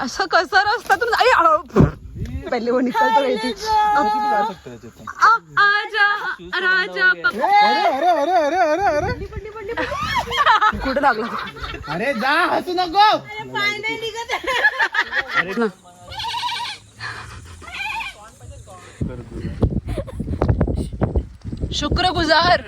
असं कसं रस्त्यातून पहिले वो निकलतो रहती आजा राजा अरे अरे अरे अरे अरे कुठे लागला अरे जा हसू नको शुक्रगुजार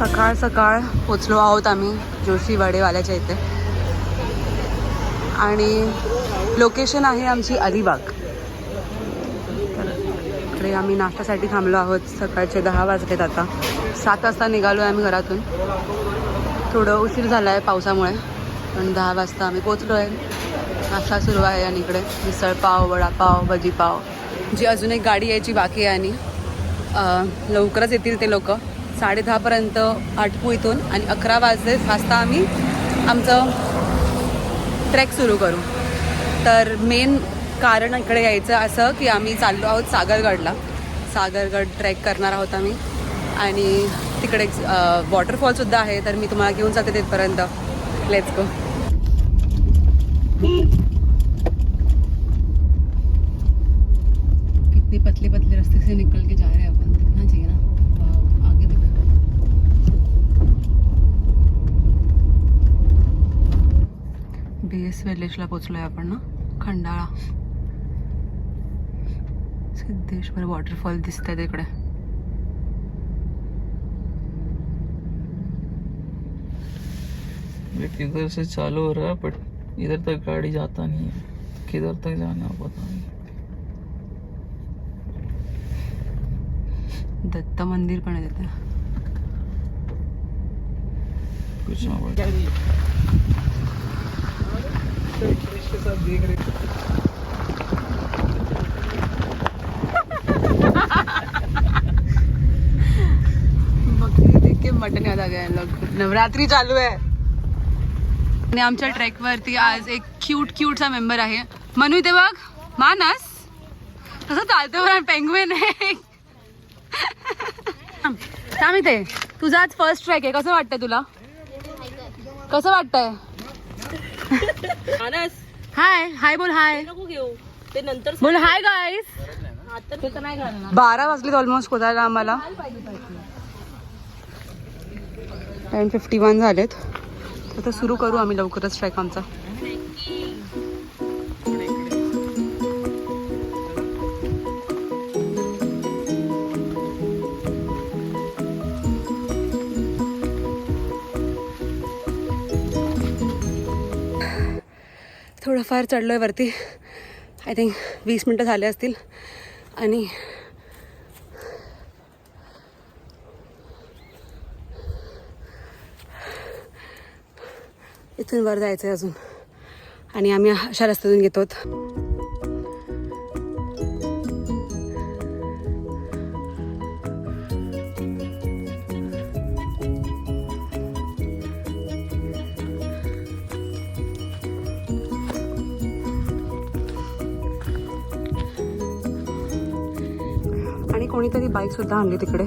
सकाळ सकाळ पोचलो आहोत आम्ही जोशी वाडेवाल्याच्या इथे आणि लोकेशन आहे आमची अलिबाग. तर इकडे आम्ही नाश्त्यासाठी थांबलो आहोत. सकाळचे 10 वाजलेत. आता 7 वाजता निघालो आहे आम्ही घरातून. थोडं उशीर झाला आहे पावसामुळे पण 10 वाजता आम्ही पोचलो आहे. नाश्ता सुरू आहे आणि इकडे मिसळपाव वडापाव भजीपाव. जी अजून एक गाडी यायची बाकी आहे आणि लवकरच येतील ते लोक. 10:30पर्यंत आटपू इथून आणि 11 वाजता आम्ही आमचं ट्रेक सुरू करू. तर मेन कारण इकडे यायचं असं की आम्ही चाललो आहोत सागरगडला. सागरगड ट्रेक करणार आहोत आम्ही आणि तिकडे वॉटरफॉलसुद्धा आहे. तर मी तुम्हाला घेऊन जाते तिथपर्यंत. Let's go. कितने पतले पतले रास्ते से निकल के जा रहे हैं अपन. दिखना चाहिए ना. आगे दिख. BS विलेजला पोचलोय आपण ना. खंडाळा सिद्धेश्वर वॉटरफॉल दिसतंय तिकडे. किधर से चालू हो रहा है बट इधर तक गाड़ी जाता नहीं है. किधर तक जाना पता नहीं. दत्त मंदिर पण आहे तिथे. कुछ ना पता. बकरी देख के मटन याद आ गया इन लोग. नवरात्री चालू आहे आणि आमच्या ट्रेकवरती आज एक क्यूट सा मेंबर आहे. मनू इथे बघ. मानस कसं चालतो बरं. पेंग्विन आहे. थांब इथे. तुझा आज फर्स्ट ट्रॅक आहे. कसं वाटतंय तुला. कसं वाटतंय. हाय हाय बोल. हाय बोल. Hi guys. 12 वाजलेत ऑलमोस्ट पोचायला आम्हाला. 10:51 झालेत. आता सुरू करू आम्ही लवकरच ट्रॅक आमचा. थोडंफार चढलो आहे वरती. आय थिंक 20 मिनटं झाले असतील आणि इथून वर जायचं आहे अजून आणि आम्ही अशा रस्त्यातून घेतो. आणि कोणीतरी बाईकसुद्धा आणली तिकडे.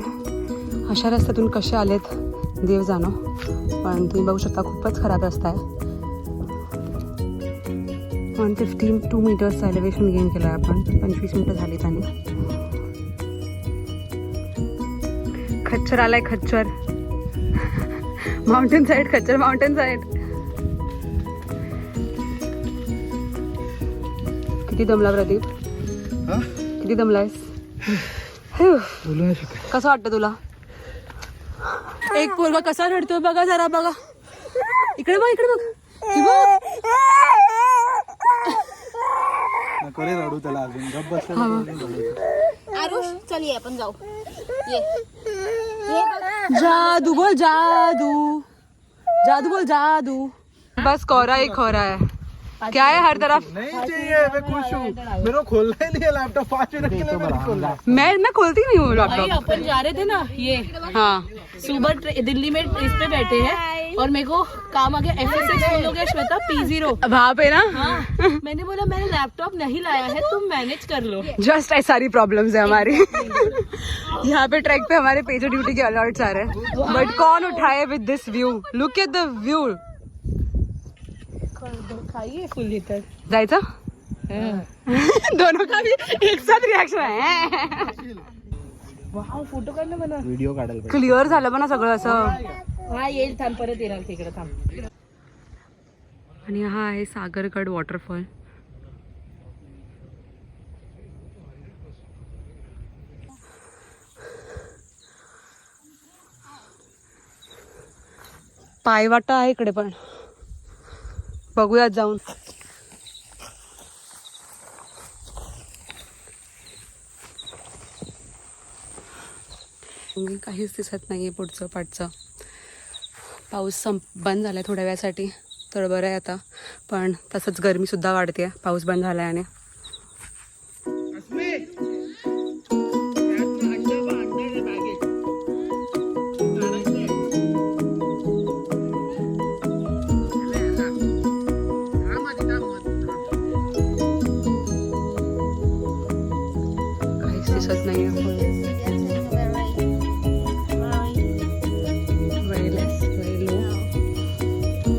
अशा रस्त्यातून कसे आलेत देव जाणो. पण तुम्ही बघू शकता खूपच खराब रस्ता आहे. 152 मीटर्सचं एलिव्हेशन गेन केलं आहे आपण. 25 मिनटं झाली त्यांनी. खच्चर आलाय. खच्चर माउंटेन साईड. खच्चर माउंटेन साईड. किती दमला प्रदीप. किती दमलायस. कसं वाटतं तुला. एक पोरगा कसा रडतोय बघा जरा. बघा इकडे बघ. इकडे बघ. रडू त्याला अजून. गप्प बस. आरुष चल ये आपण जाऊ. ये जादू बोल. जादू. जादू बोल. जादू. बस कोरा ही खोरा है. क्या है हर तरफ? नहीं चाहिए, मैं खुश हूँ। मेरे को खोलना ही नहीं है लैपटॉप, 5 मिनट के लिए मैंने खोला। मैं खोलती नहीं हूँ लैपटॉप। अपन जा रहे थे ना ये हाँ सुबह दिल्ली में इस पे बैठे हैं और मेरे को काम आ गया FSX खोल हो गया श्वेता P0 वहाँ पे ना हाँ मैंने बोला मैंने लैपटॉप नहीं लाया है तुम मैनेज कर लो। जस्ट ऐसी सारी प्रॉब्लम्स है हमारी। यहाँ पे ट्रैक पे हमारे पेजर ड्यूटी के अलर्ट्स आ रहे हैं, बट कौन उठाए with this view? Look at the view. खाइए फुल लीटर जायचं? दोनों का भी एक साथ रिॲक्शन आहे. वाव फोटो काढलं म्हणा व्हिडिओ काढायला पाहिजे. क्लिअर झालं पण सगळं असं. हा येईल थांब परत येणार तिकडे थांब. आणि हा आहे सागरगड वॉटरफॉल. पायवाटा आहे इकडे पण, बघूयात जाऊन. काहीच दिसत नाहीये पुढचं पाठचं. पाऊस बंद झालाय थोड्या वेळासाठी तर बरं आहे आता, पण तसंच गरमी सुद्धा वाढते पाऊस बंद झालाय. आणि काहीच दिसत नाहीये.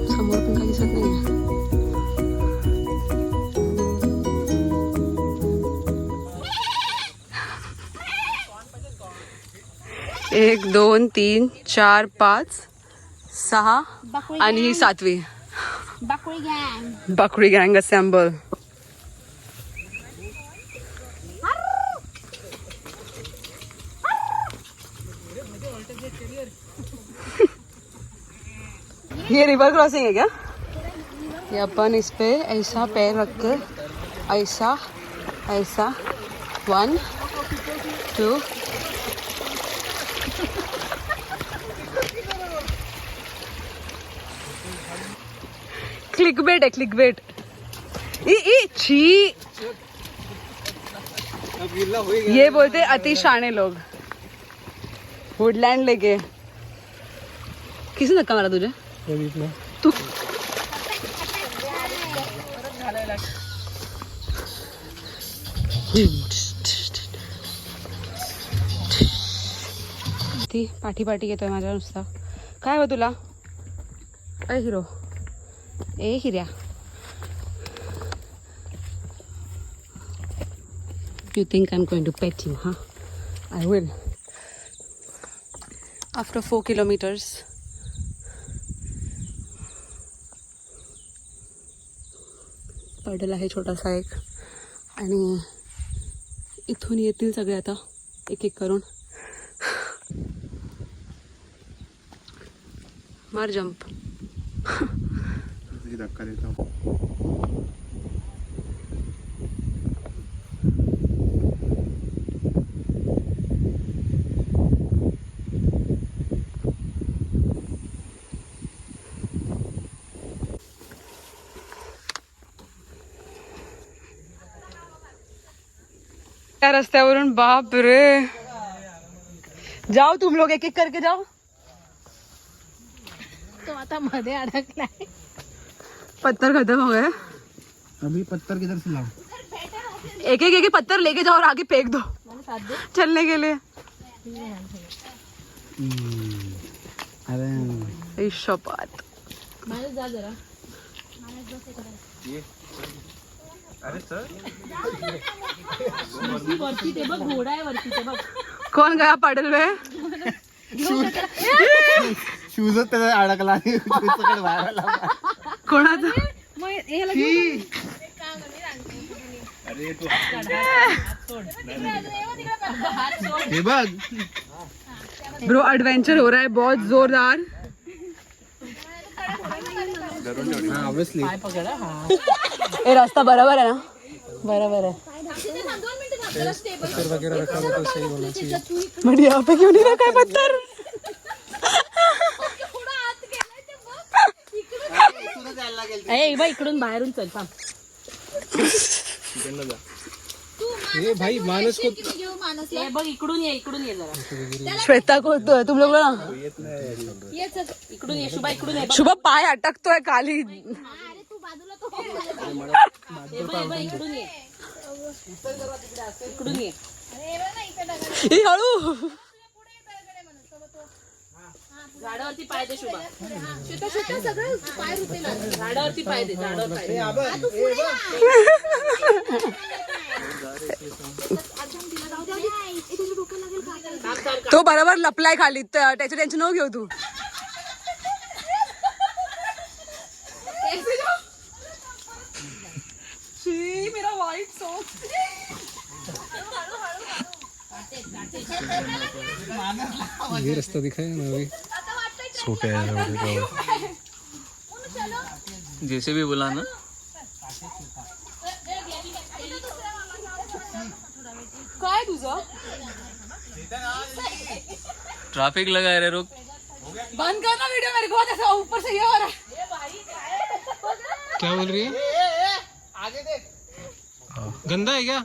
समोर पण काही दिसत नाहीये. 1 2 3 4 5 6 आणि ही 7वी बकरी गँग असेंबल. ये रिवर क्रॉसिंग है क्या? ये अपन इस पे ऐसा पैर रख कर ऐसा ऐसा 1 2 क्लिकबेट है क्लिकबेट. ई छी. ये बोलते अति शाणे लोग. वुडलैंड लेके किसने धक्का मारा तुझे? तू ती पाठी पाठी येतोय माझ्या नुसता. काय हो तुला? अय हिरो, ए हिऱ्या, you think I'm going to pet you, huh? I will. After 4 kilometers पडल आहे छोटासा एक. आणि इथून येतील सगळे आता एक एक करून. मार जंप. धक्का देतो. त्या रस्त्यावरून बाप रे. जाओ तुम लोग एक एक करके जाओ. तो आता मध्ये अडकलाय. पत्थर खत्म हो गए. अभी पत्थर किधर से लाऊं? एक एक पत्थर लेके जाओ और आगे फेंक दो चलने के लिए. अरे शपथ. जा जरा. वरती ते बघ घोडा आहे वरती ते बघ. कोण गया पडल वे? शूजच त्याचा अडकला. कोणाचा? हे बघ ब्रो एडवेंचर हो रहा है बहुत जोरदार. ऑब्वियसली ये रास्ता बराबर है ना? बराबर है. पत्थर वगैरह रखा हुआ तो सही होना चाहिए. बट यहाँ पे क्यों नहीं रखा है पत्थर? ए बा इकडून बाहेरून चल थांब. ये भाई मानस को हे बघ इकडून ये जरा. श्वेता को तुम लोग ना ये चल इकडून ये शुभा इकडून ये. शुभ पाय अटकतोय खाली. हे बघ इकडून ये. इकडून ये. ए, हळू. झाडावरती पाय दे शुभा. झाडावरती पाय दे. झाडावर पाय दे. तो बरोबर लपलाय खाली त्याचं टेन्शन नको घेऊ तू. मेरा वाइट सॉक्स. ये रास्ता दिखाया ना अभी छोटे जैसे भी बोला ना. काय तुझं ट्रैफिक लगा है रे, रुक. बंद करना वीडियो मेरे को ऐसा ऊपर से ये हो रहा है. क्या बोल रही है? गंदा है क्या?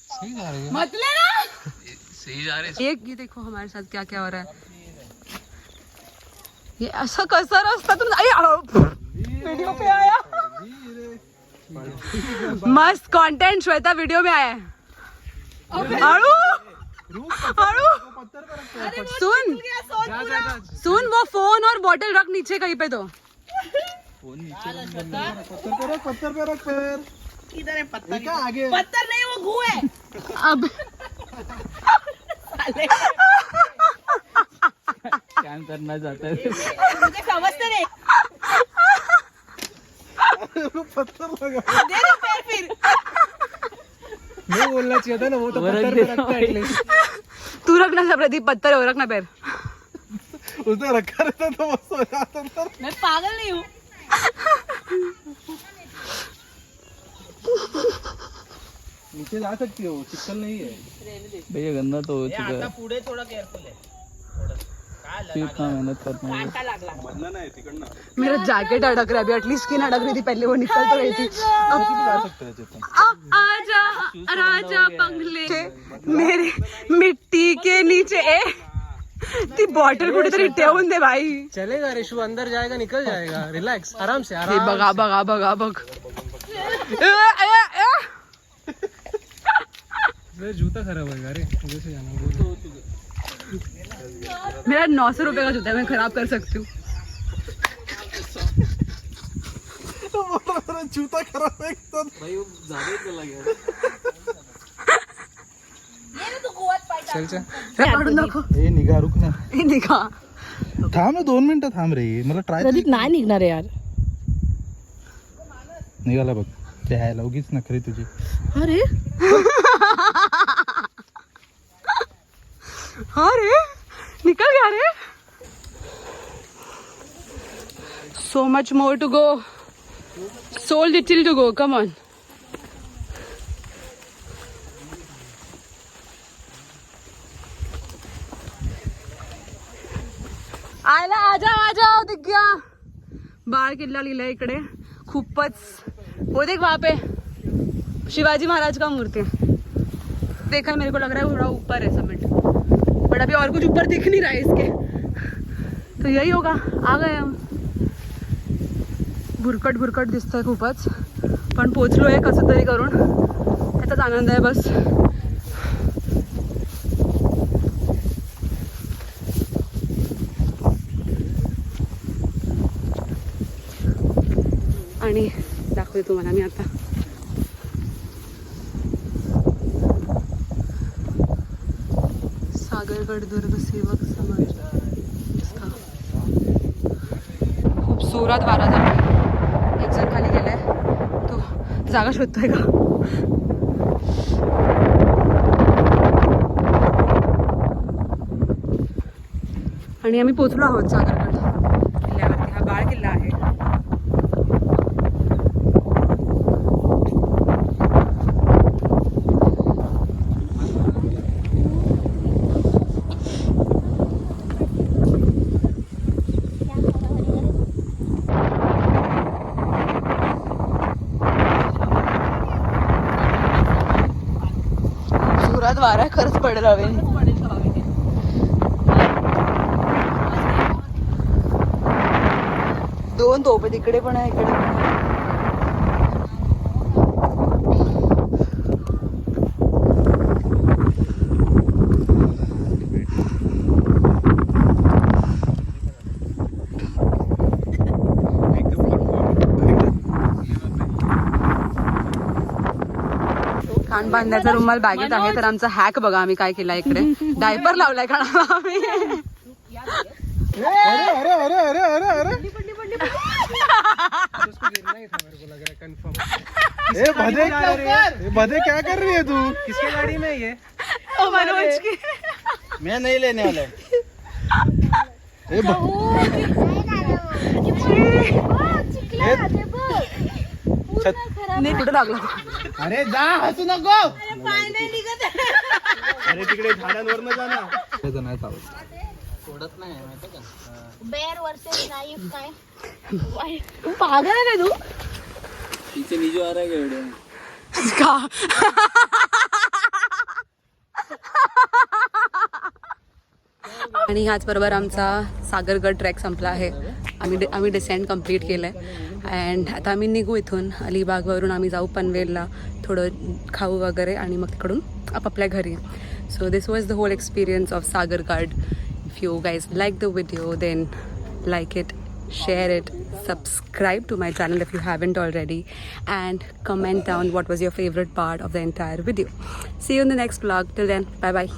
सही जा रही है. मत लेना. सही जा रहे. ये देखो हमारे साथ क्या क्या हो रहा है. ये असं कसं रस्ता तुम वीडियो पे आया. मस्त कंटेंट श्वेता वीडियो में आया है. आड़ू आड़ू सुन वो फोन और बॉटल रख नीचे कहीं पे. तो पत्थर पे रख पैर. इधर है पत्थर. क्या आगे? पत्थर नहीं वो घू है. अब क्या करना चाहता है? मुझे समझते नहीं. पत्थर लगा. दे दे पैर फिर. नहीं बोलना चाहिए था ना, वो तो पत्थर पे रखता है एटलीस्ट. तू रखना सब प्रदीप पत्थर हो रखना पैर. उसने रखा रहता तो बस हो जाता था. मैं पागल नहीं हूँ. नीचे जा सकती हो, चिक्कल नहीं है. भैया गंदा तो हो चुका है. पुढे थोड़ा केअरफुल है. फिर इतना मेहनत करना है. कांटा लागला. मेरा जैकेट अटक रहा है. अभी एटलीस्ट स्किन अटक रही थी पहले, वो निकल तो रही थी. जा सकते हैं चेतन. आजा राजा बंगले मेरे मिट्टी के नीचे. ती बॉटल कुठेतरी ठेवून दे भाई. चलेगा रिशु, अंदर जाएगा निकल जाएगा. रिलैक्स, आराम से हे आराम. बघा बघा बघा बघ. मेरा जूता खराब है अरे, उधर से जाना. मेरा 900 रुपए का जूता है, मैं खराब कर सकती हूँ. मेरा जूता खराब है एकदम. भाई वो ज्यादा ही चला गया. चल चल. काढून दाखव. ए निघा, रुक ना. हे निघा. थांब ना, 2 मिनिटं थांब रे. मला ट्राय. प्रदीप नाही निघणार आहे यार. निघाला बघ. द्यायला उगीच नखरी तुझी. अरे हाँ रे निकल गया रे. So much more to go. So little to go. Come on. आयला आजा आजा दिख गया. बाळ किल्ला लिहिलाय इकडे. खूपच. वो देख वहाँ पे शिवाजी महाराज का मूर्ति देखा है. मेरे को लग रहा है थोड़ा ऊपर है समिट, बट अभी और कुछ ऊपर दिख नहीं रहा है इसके. तो यही होगा. आ गए हम. भुरकट भुरकट दिसतंय खूपच, पण पोचलोय कसं तरी करून. त्याचाच आनंद आहे बस. आणि दाखवते तुम्हाला मी आता. सागरगड दुर्ग सेवक समाज. खूपसूरत वारा झाला. एक जण खाली गेलाय, तो जागा शोधतोय का. आणि आम्ही पोचलो आहोत सागरगड किल्ल्यावरती. हा बाळ किल्ला आहे. वारा खरंच पडेल हवे. दोन तोप तिकडे पण आहे इकडे पण आहे. कान बांधण्याचा रुमाल बॅगेत आहे. तर आमचा हॅक बघा आम्ही काय केला इकडे. डायपर लावलाय कानाला आम्ही. अरे अरे अरे अरे अरे अरे भदे क्या कर रही है तू? किसकी गाड़ी में ये? मनोज की. मैं नहीं लेने वाला. नाही कुठं लागला. अरे जा हसू नको. अरे तिकडे झाडांवर जा ना. नाही चालत. सोडत नाही माहिती का. बेर वर्सेस लाईफ काय तू पागल आहे का तू? पीछे नीचे आ रहा है वीडियो का आणि ह्याच बरोबर आमचा सागरगड ट्रेक संपला आहे. आम्ही डिसेंड कम्प्लीट केलं आहे. अँड आता आम्ही निघू इथून. अलिबागवरून आम्ही जाऊ पनवेलला, थोडं खाऊ वगैरे आणि मग तिकडून आपापल्या घरी. So this was the whole experience of Sagargad. If you guys like the video then like it, share it, subscribe to my channel if you haven't already, and comment down what was your favorite part of the entire video. See you in the next vlog. Till then, bye bye.